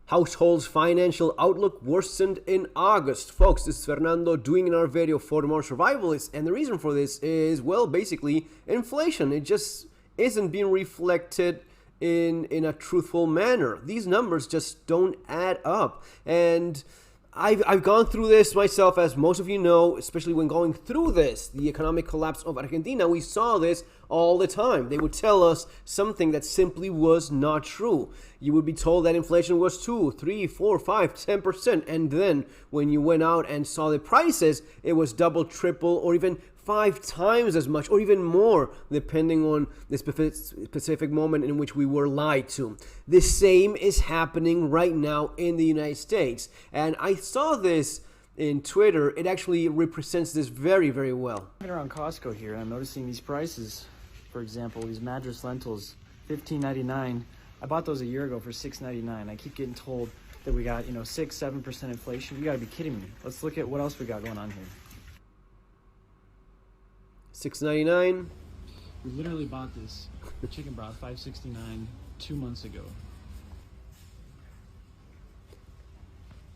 Households' financial outlook worsened in August. Folks, this is Fernando doing another video for the more survivalists, and the reason for this is, well, basically inflation. It just isn't being reflected in a truthful manner. These numbers just don't add up, and I've gone through this myself, as most of you know, especially when going through this, the economic collapse of Argentina. We saw this all the time. They would tell us something that simply was not true. You would be told that inflation was 2, 3, 4, 5, 10%. And then when you went out and saw the prices, it was double, triple, or even 5 times as much, or even more, depending on the specific moment in which we were lied to. The same is happening right now in the United States. And I saw this in Twitter. It actually represents this very, very well. I'm around Costco here, and I'm noticing these prices. For example, these Madras lentils, $15.99. I bought those a year ago for $6.99. I keep getting told that we got, 6-7% inflation. You gotta be kidding me. Let's look at what else we got going on here. $6.99. We literally bought this chicken broth, $5.69, 2 months ago.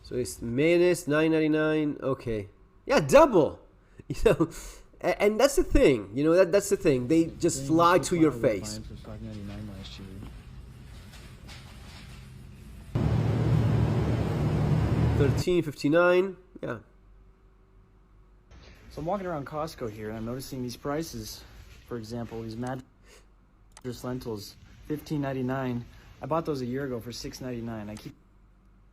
So it's mayonnaise, $9.99. Okay, yeah, double. And that's the thing. That's the thing. They just lie to your face. For $5.99 last year. $13.59. Yeah. So I'm walking around Costco here, and I'm noticing these prices. For example, these Madras lentils, $15.99. I bought those a year ago for $6.99.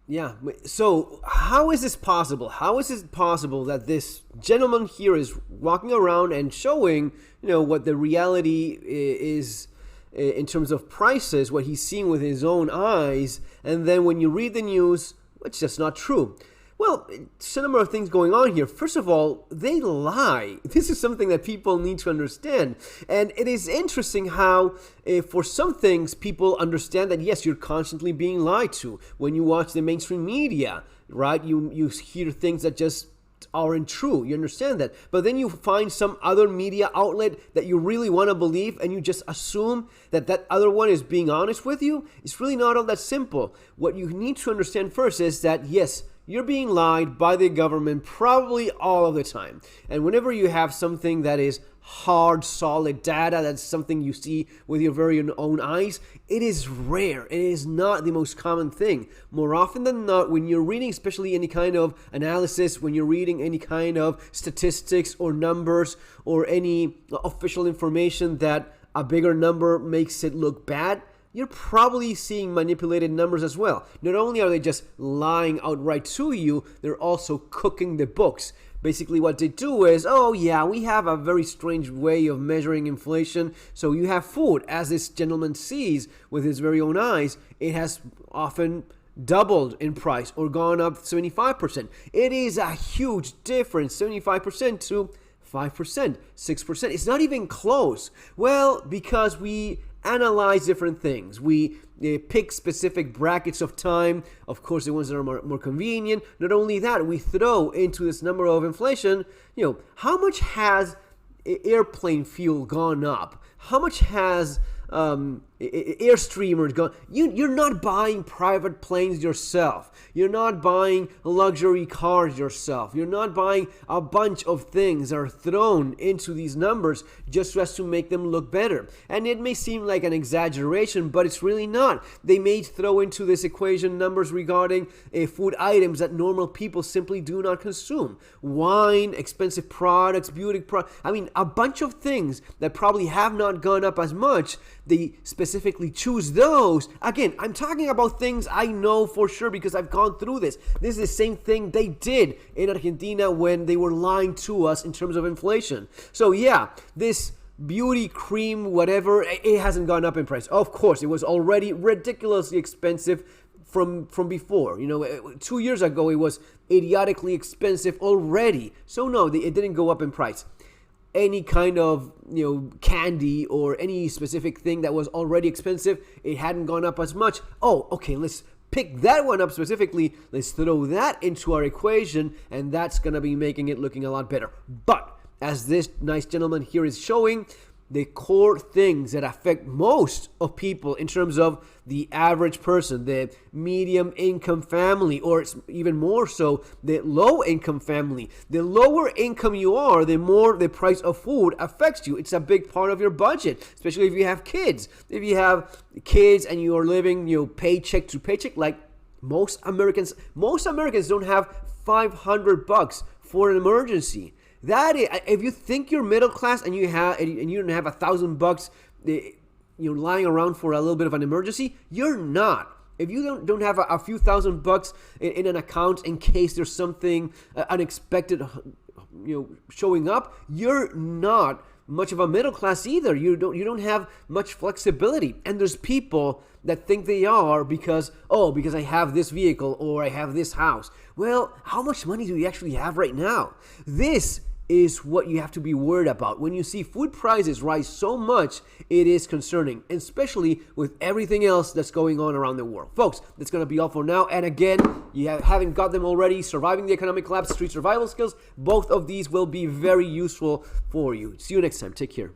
Yeah, so how is this possible? How is it possible that this gentleman here is walking around and showing, what the reality is in terms of prices, what he's seeing with his own eyes, and then when you read the news, it's just not true? Well, it's a number of things going on here. First of all, they lie. This is something that people need to understand. And it is interesting how, for some things, people understand that, yes, you're constantly being lied to. When you watch the mainstream media, right, you hear things that just aren't true. You understand that. But then you find some other media outlet that you really want to believe, and you just assume that that other one is being honest with you. It's really not all that simple. What you need to understand first is that, yes, you're being lied by the government probably all of the time. And whenever you have something that is hard, solid data, that's something you see with your very own eyes, it is rare. It is not the most common thing. More often than not, when you're reading, especially any kind of analysis, when you're reading any kind of statistics or numbers or any official information that a bigger number makes it look bad, you're probably seeing manipulated numbers as well. Not only are they just lying outright to you, they're also cooking the books. Basically what they do is, oh yeah, we have a very strange way of measuring inflation. So you have food, as this gentleman sees with his very own eyes, it has often doubled in price or gone up 75%. It is a huge difference, 75% to 5%, 6%. It's not even close. Well, because we analyze different things. We pick specific brackets of time, of course the ones that are more convenient. Not only that, we throw into this number of inflation, how much has airplane fuel gone up? How much has Airstreamers gone? You're not buying private planes yourself. You're not buying luxury cars yourself. You're not buying a bunch of things that are thrown into these numbers just as to make them look better. And it may seem like an exaggeration, but it's really not. They may throw into this equation numbers regarding food items that normal people simply do not consume. Wine, expensive products, beauty products. I mean, a bunch of things that probably have not gone up as much. They specifically choose those. Again, I'm talking about things I know for sure because I've gone through this. This is the same thing they did in Argentina when they were lying to us in terms of inflation. So yeah, this beauty cream, whatever, it hasn't gone up in price. Of course, it was already ridiculously expensive from before. 2 years ago, it was idiotically expensive already. So no, it didn't go up in price. Any kind of candy or any specific thing that was already expensive, it hadn't gone up as much. Oh, okay, let's pick that one up specifically. Let's throw that into our equation, and that's gonna be making it looking a lot better. But as this nice gentleman here is showing, the core things that affect most of people in terms of the average person, the medium income family, or it's even more so the low income family. The lower income you are, the more the price of food affects you. It's a big part of your budget, especially if you have kids. If you have kids and you are living, paycheck to paycheck, like most Americans don't have $500 for an emergency. That is, if you think you're middle class and you don't have $1,000, lying around for a little bit of an emergency, you're not. If you don't have a few $1,000 in an account in case there's something unexpected, showing up, you're not much of a middle class either. You don't have much flexibility. And there's people that think they are because I have this vehicle or I have this house. Well, how much money do you actually have right now? This is what you have to be worried about. When you see food prices rise so much, it is concerning, especially with everything else that's going on around the world. Folks, that's going to be all for now. And again, you haven't got them already, Surviving the Economic Collapse, Street Survival Skills. Both of these will be very useful for you. See you next time. Take care.